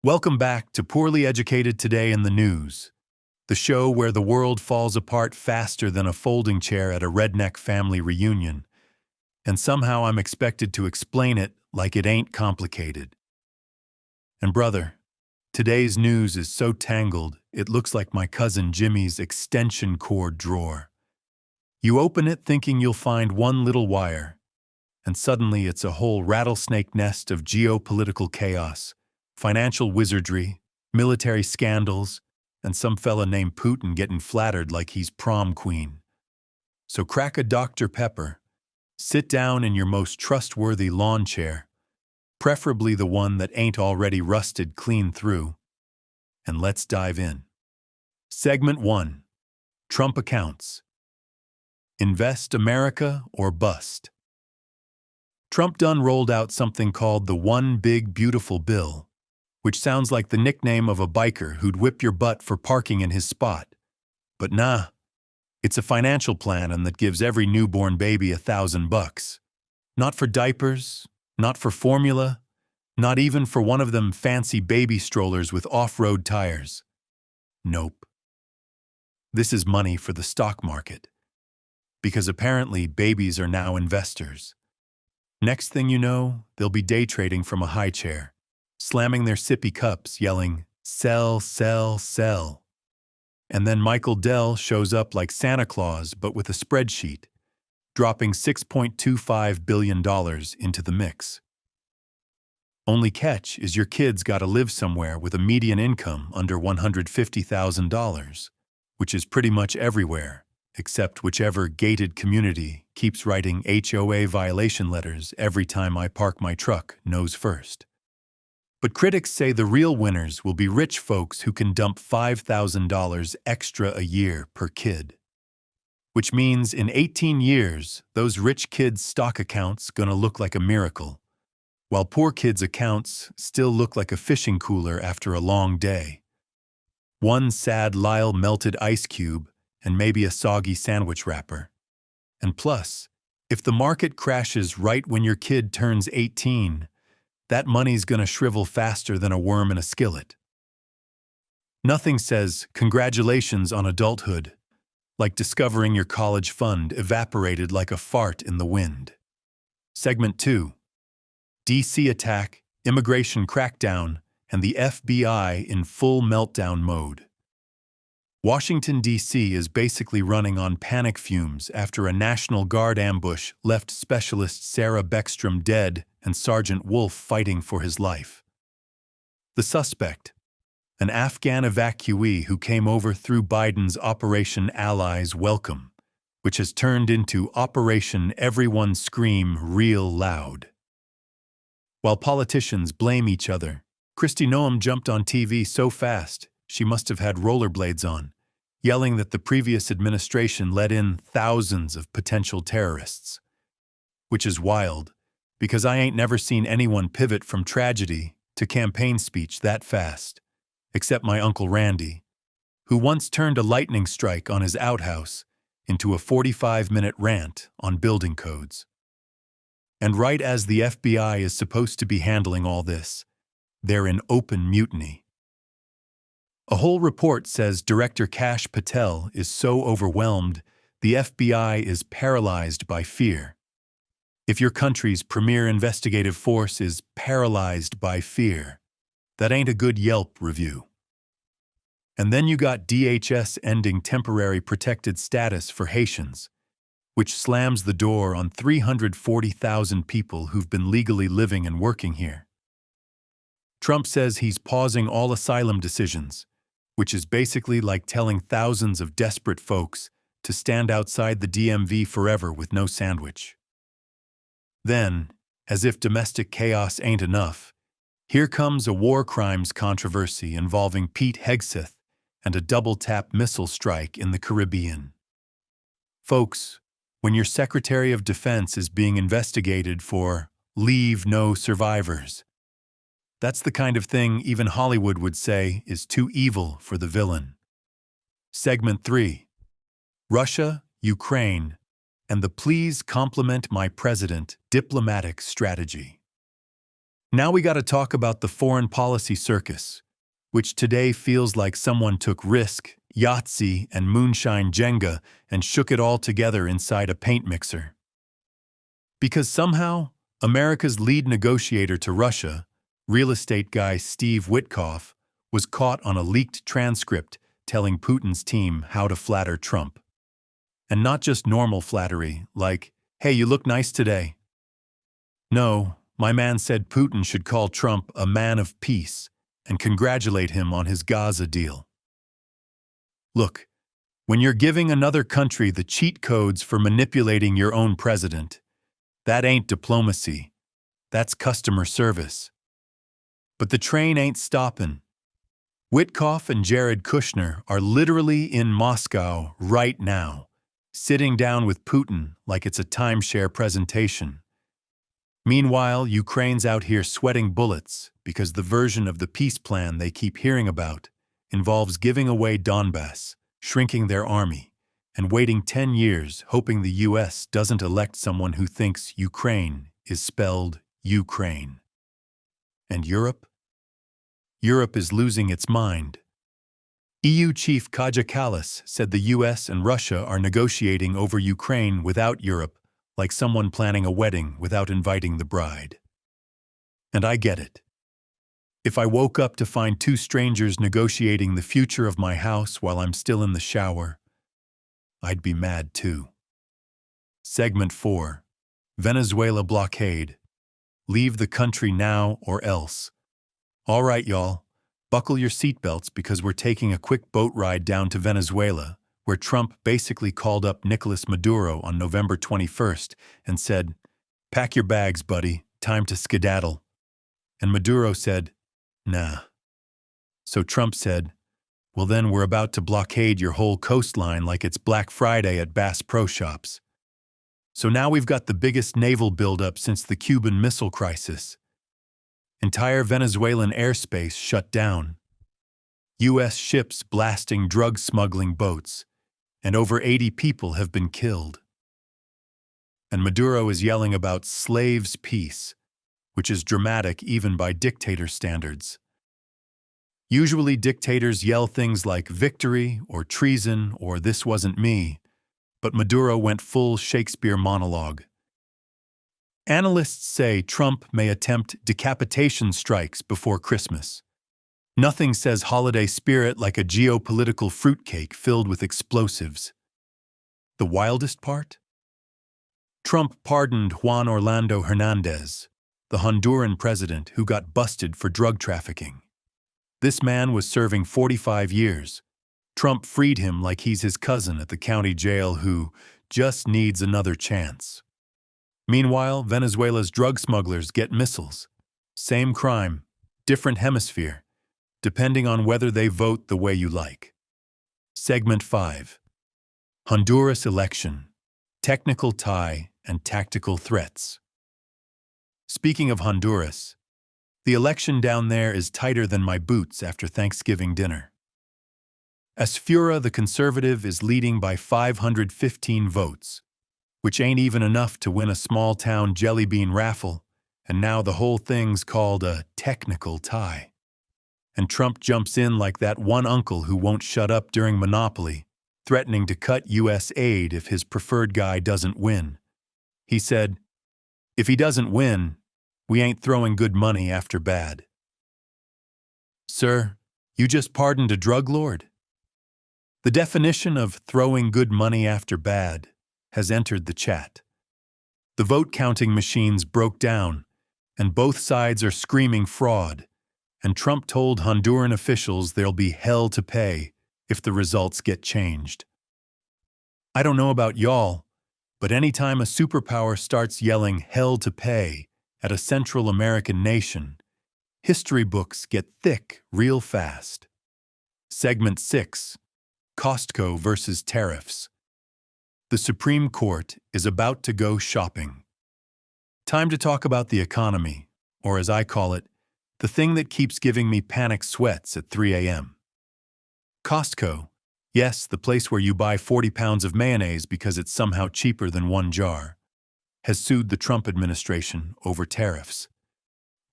Welcome back to Poorly Educated Today in the News, the show where the world falls apart faster than a folding chair at a redneck family reunion, and somehow I'm expected to explain it like it ain't complicated. And brother, today's news is so tangled, it looks like my cousin Jimmy's extension cord drawer. You open it thinking you'll find one little wire, and suddenly it's a whole rattlesnake nest of geopolitical chaos, financial wizardry, military scandals, and some fella named Putin getting flattered like he's prom queen. So crack a Dr. Pepper, sit down in your most trustworthy lawn chair, preferably the one that ain't already rusted clean through, and let's dive in. Segment 1. Trump Accounts. Invest America or Bust. Trump done rolled out something called the One Big Beautiful Bill, which sounds like the nickname of a biker who'd whip your butt for parking in his spot. But nah, it's a financial plan and that gives every newborn baby $1,000. Not for diapers, not for formula, not even for one of them fancy baby strollers with off-road tires. Nope. This is money for the stock market. Because apparently babies are now investors. Next thing you know, they'll be day trading from a high chair, slamming their sippy cups, yelling, "Sell, sell, sell." And then Michael Dell shows up like Santa Claus but with a spreadsheet, dropping $6.25 billion into the mix. Only catch is your kids gotta live somewhere with a median income under $150,000, which is pretty much everywhere, except whichever gated community keeps writing HOA violation letters every time I park my truck nose first. But critics say the real winners will be rich folks who can dump $5,000 extra a year per kid. Which means in 18 years, those rich kids' stock accounts gonna look like a miracle, while poor kids' accounts still look like a fishing cooler after a long day. One sad Lyle melted ice cube and maybe a soggy sandwich wrapper. And plus, if the market crashes right when your kid turns 18, that money's gonna shrivel faster than a worm in a skillet. Nothing says congratulations on adulthood like discovering your college fund evaporated like a fart in the wind. Segment 2. DC attack, immigration crackdown, and the FBI in full meltdown mode. Washington, D.C. is basically running on panic fumes after a National Guard ambush left Specialist Sarah Beckstrom dead and Sergeant Wolf fighting for his life. The suspect, an Afghan evacuee who came over through Biden's Operation Allies Welcome, which has turned into Operation Everyone Scream Real Loud. While politicians blame each other, Kristi Noem jumped on TV so fast she must have had rollerblades on, yelling that the previous administration let in thousands of potential terrorists. Which is wild, because I ain't never seen anyone pivot from tragedy to campaign speech that fast, except my Uncle Randy, who once turned a lightning strike on his outhouse into a 45-minute rant on building codes. And right as the FBI is supposed to be handling all this, they're in open mutiny. A whole report says Director Kash Patel is so overwhelmed, the FBI is paralyzed by fear. If your country's premier investigative force is paralyzed by fear, that ain't a good Yelp review. And then you got DHS ending temporary protected status for Haitians, which slams the door on 340,000 people who've been legally living and working here. Trump says he's pausing all asylum decisions, which is basically like telling thousands of desperate folks to stand outside the DMV forever with no sandwich. Then, as if domestic chaos ain't enough, here comes a war crimes controversy involving Pete Hegseth and a double-tap missile strike in the Caribbean. Folks, when your Secretary of Defense is being investigated for "leave no survivors," that's the kind of thing even Hollywood would say is too evil for the villain. Segment 3. Russia, Ukraine, and the "please compliment my president" diplomatic strategy. Now we gotta talk about the foreign policy circus, which today feels like someone took Risk, Yahtzee, and Moonshine Jenga and shook it all together inside a paint mixer. Because somehow, America's lead negotiator to Russia, real estate guy Steve Witkoff, was caught on a leaked transcript telling Putin's team how to flatter Trump. And not just normal flattery, like, "Hey, you look nice today." No, my man said Putin should call Trump a man of peace and congratulate him on his Gaza deal. Look, when you're giving another country the cheat codes for manipulating your own president, that ain't diplomacy. That's customer service. But the train ain't stopping. Witkoff and Jared Kushner are literally in Moscow right now, sitting down with Putin like it's a timeshare presentation. Meanwhile, Ukraine's out here sweating bullets because the version of the peace plan they keep hearing about involves giving away Donbass, shrinking their army, and waiting 10 years hoping the US doesn't elect someone who thinks Ukraine is spelled Ukraine. And Europe? Europe is losing its mind. EU Chief Kaja Kallas said the US and Russia are negotiating over Ukraine without Europe, like someone planning a wedding without inviting the bride. And I get it. If I woke up to find two strangers negotiating the future of my house while I'm still in the shower, I'd be mad too. Segment 4. Venezuela Blockade. Leave the country now or else. All right, y'all. Buckle your seatbelts because we're taking a quick boat ride down to Venezuela, where Trump basically called up Nicolas Maduro on November 21st and said, "Pack your bags, buddy, time to skedaddle." And Maduro said, "Nah." So Trump said, "Well then we're about to blockade your whole coastline like it's Black Friday at Bass Pro Shops." So now we've got the biggest naval buildup since the Cuban Missile Crisis. Entire Venezuelan airspace shut down. U.S. ships blasting drug-smuggling boats, and over 80 people have been killed. And Maduro is yelling about slaves' peace, which is dramatic even by dictator standards. Usually dictators yell things like victory or treason or this wasn't me, but Maduro went full Shakespeare monologue. Analysts say Trump may attempt decapitation strikes before Christmas. Nothing says holiday spirit like a geopolitical fruitcake filled with explosives. The wildest part? Trump pardoned Juan Orlando Hernandez, the Honduran president who got busted for drug trafficking. This man was serving 45 years. Trump freed him like he's his cousin at the county jail who just needs another chance. Meanwhile, Venezuela's drug smugglers get missiles. Same crime, different hemisphere, depending on whether they vote the way you like. Segment 5. Honduras election, technical tie and tactical threats. Speaking of Honduras, the election down there is tighter than my boots after Thanksgiving dinner. Esfura, the conservative, is leading by 515 votes, which ain't even enough to win a small-town jelly bean raffle, and now the whole thing's called a technical tie. And Trump jumps in like that one uncle who won't shut up during Monopoly, threatening to cut U.S. aid if his preferred guy doesn't win. He said, "If he doesn't win, we ain't throwing good money after bad." Sir, you just pardoned a drug lord? The definition of throwing good money after bad has entered the chat. The vote-counting machines broke down, and both sides are screaming fraud, and Trump told Honduran officials there'll be hell to pay if the results get changed. I don't know about y'all, but anytime a superpower starts yelling hell to pay at a Central American nation, history books get thick real fast. Segment 6. Costco versus tariffs. The Supreme Court is about to go shopping. Time to talk about the economy, or as I call it, the thing that keeps giving me panic sweats at 3 a.m. Costco, yes, the place where you buy 40 pounds of mayonnaise because it's somehow cheaper than one jar, has sued the Trump administration over tariffs.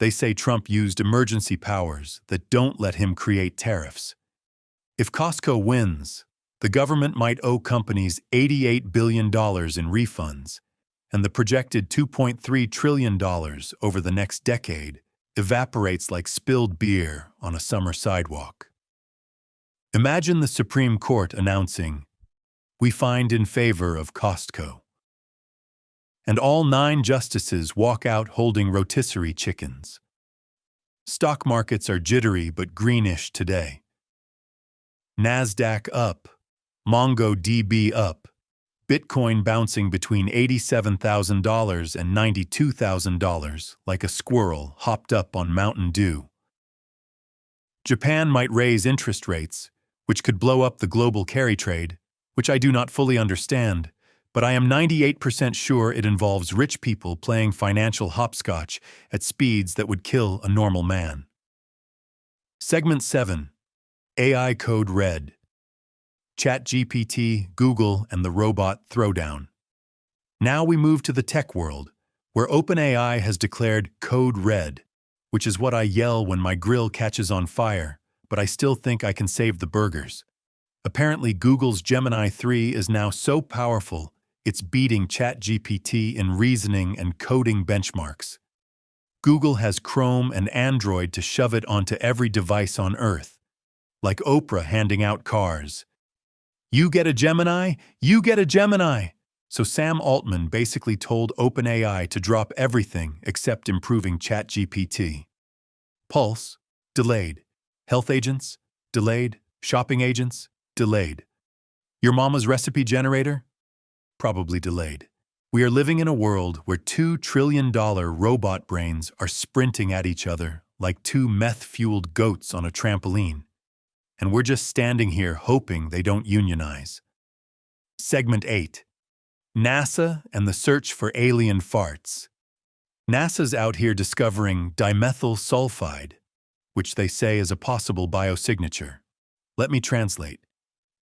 They say Trump used emergency powers that don't let him create tariffs. If Costco wins, the government might owe companies $88 billion in refunds, and the projected $2.3 trillion over the next decade evaporates like spilled beer on a summer sidewalk. Imagine the Supreme Court announcing, "We find in favor of Costco." And all 9 justices walk out holding rotisserie chickens. Stock markets are jittery but greenish today. NASDAQ up, MongoDB up, Bitcoin bouncing between $87,000 and $92,000 like a squirrel hopped up on Mountain Dew. Japan might raise interest rates, which could blow up the global carry trade, which I do not fully understand, but I am 98% sure it involves rich people playing financial hopscotch at speeds that would kill a normal man. Segment 7. AI Code Red. ChatGPT, Google, and the robot throwdown. Now we move to the tech world, where OpenAI has declared Code Red, which is what I yell when my grill catches on fire, but I still think I can save the burgers. Apparently, Google's Gemini 3 is now so powerful, it's beating ChatGPT in reasoning and coding benchmarks. Google has Chrome and Android to shove it onto every device on Earth, like Oprah handing out cars. You get a Gemini, you get a Gemini. So Sam Altman basically told OpenAI to drop everything except improving ChatGPT. Pulse, delayed. Health agents, delayed. Shopping agents, delayed. Your mama's recipe generator? Probably delayed. We are living in a world where $2 trillion robot brains are sprinting at each other like 2 meth-fueled goats on a trampoline. And we're just standing here hoping they don't unionize. Segment 8. NASA and the search for alien farts. NASA's out here discovering dimethyl sulfide, which they say is a possible biosignature. Let me translate.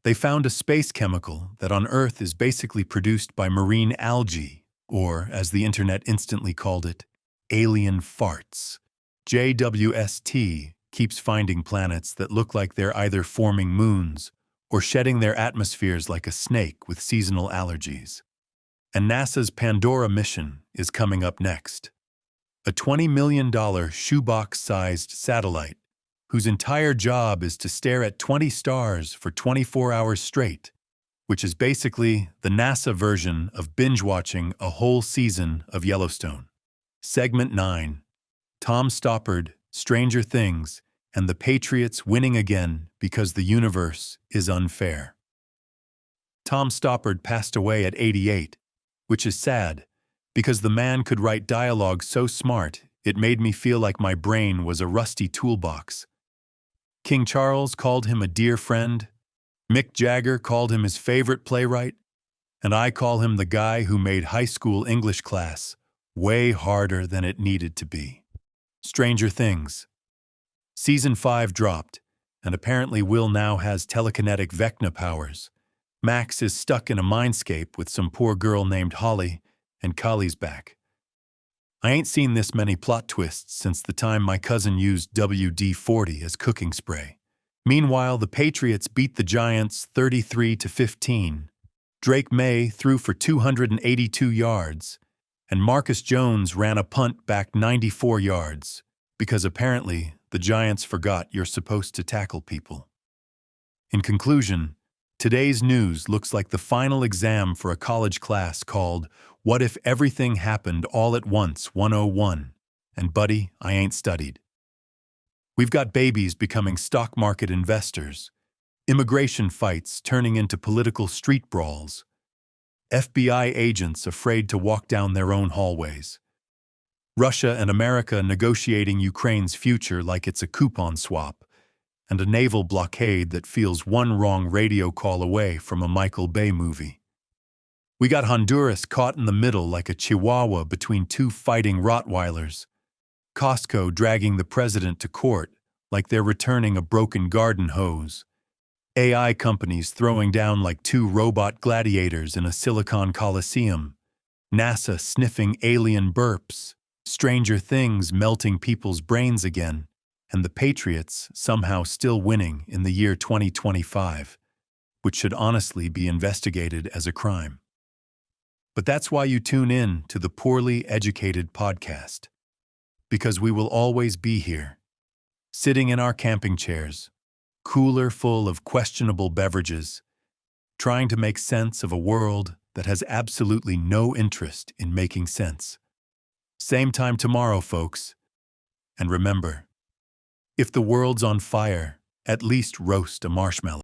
They found a space chemical that on Earth is basically produced by marine algae, or, as the internet instantly called it, alien farts. JWST keeps finding planets that look like they're either forming moons or shedding their atmospheres like a snake with seasonal allergies. And NASA's Pandora mission is coming up next. A $20 million shoebox-sized satellite whose entire job is to stare at 20 stars for 24 hours straight, which is basically the NASA version of binge-watching a whole season of Yellowstone. Segment 9. Tom Stoppard, Stranger Things, and the Patriots winning again because the universe is unfair. Tom Stoppard passed away at 88, which is sad, because the man could write dialogue so smart it made me feel like my brain was a rusty toolbox. King Charles called him a dear friend, Mick Jagger called him his favorite playwright, and I call him the guy who made high school English class way harder than it needed to be. Stranger Things. Season 5 dropped, and apparently Will now has telekinetic Vecna powers. Max is stuck in a mindscape with some poor girl named Holly, and Kali's back. I ain't seen this many plot twists since the time my cousin used WD-40 as cooking spray. Meanwhile, the Patriots beat the Giants 33-15. Drake May threw for 282 yards, and Marcus Jones ran a punt back 94 yards, because apparently the Giants forgot you're supposed to tackle people. In conclusion, today's news looks like the final exam for a college class called What If Everything Happened All at Once 101, and buddy, I ain't studied. We've got babies becoming stock market investors, immigration fights turning into political street brawls, FBI agents afraid to walk down their own hallways, Russia and America negotiating Ukraine's future like it's a coupon swap, and a naval blockade that feels one wrong radio call away from a Michael Bay movie. We got Honduras caught in the middle like a chihuahua between 2 fighting Rottweilers, Costco dragging the president to court like they're returning a broken garden hose, AI companies throwing down like 2 robot gladiators in a Silicon Coliseum, NASA sniffing alien burps, Stranger things melting people's brains again, and the Patriots somehow still winning in the year 2025, which should honestly be investigated as a crime. But that's why you tune in to the Poorly Educated podcast. Because we will always be here, sitting in our camping chairs, cooler full of questionable beverages, trying to make sense of a world that has absolutely no interest in making sense. Same time tomorrow, folks. And remember, if the world's on fire, at least roast a marshmallow.